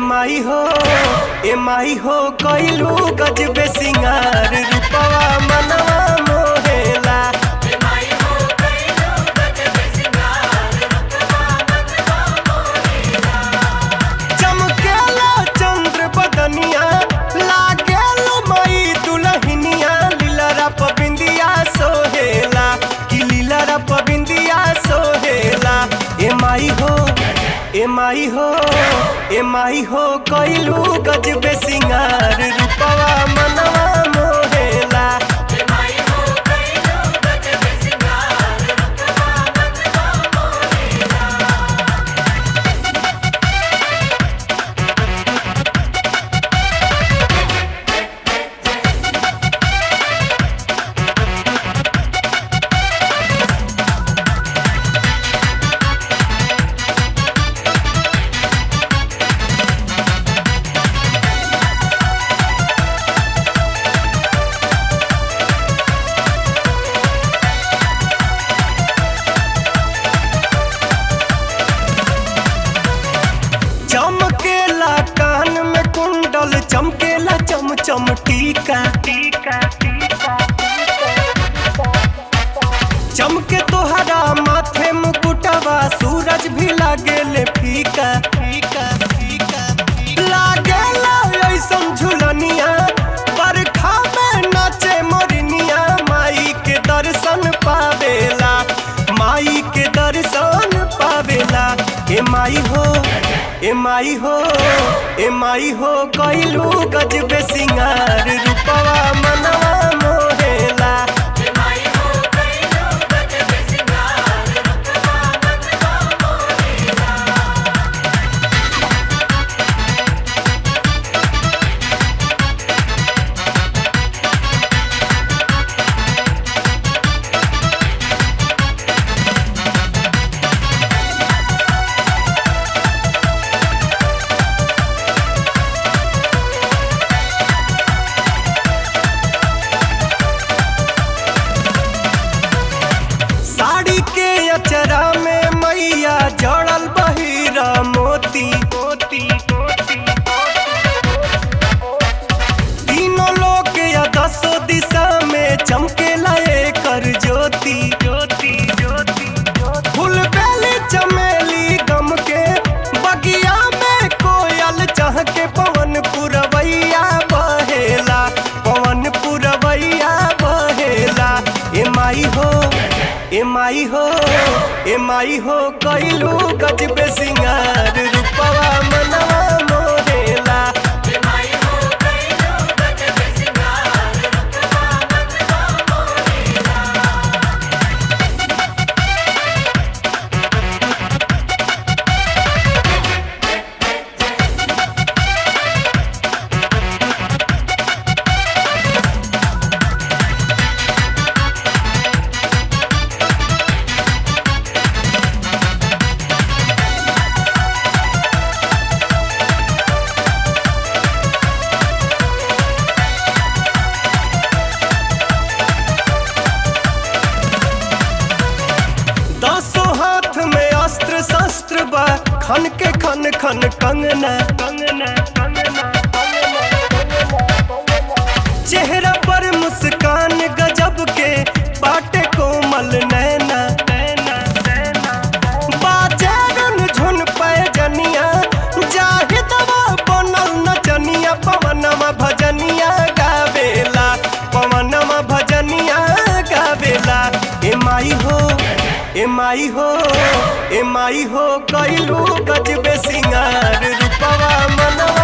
माई हो कइलू गजबे सिंगार रूपवा मनवा मोहेला। चमकेला चंद्र बदनिया लागेला माई दुल्हनिया लीलरा पबिंदिया सोहेला कि लीलरा पबिंदिया सोहेला। ए माई हो कइलू गजबे सिंगार रूपवा मनवा मोहेला। चमकेला कान में कुंडल चमकेला चम चम टीका चमके तोहरा माथे मुकुटवा सूरज भी लागेले फीका लागेला ऐसन झुलनिया बरखा में नाचे मोरनिया माई के दर्शन पावेला माई के दर्शन पावेला। ए माई हो कइलू गजबे सिंगार रूपवा मनवा मोहेला। चरा में मैया जड़ल बहिरा मोती तीनों लोग या दसों दिशा में चमकेला एकर ज्योति फूल बेली चमेली गम के बगिया में कोयल चह के पवन पुरवैया बहेला ए माई हो कइलू गजबे सिंगार रूपवा मनवा मोहेला। दसों हाथ में अस्त्र शस्त्र बा खन के खन खन कंगना चेहरा पर मुस्कान गजब के बाटे कोमल नैना बाजारन झुन पैजनिया जाहिदवा बनल नचनिया पवनमा भजनिया गावेला ए माई हो कइलू गजबे सिंगार रूपवा मनवा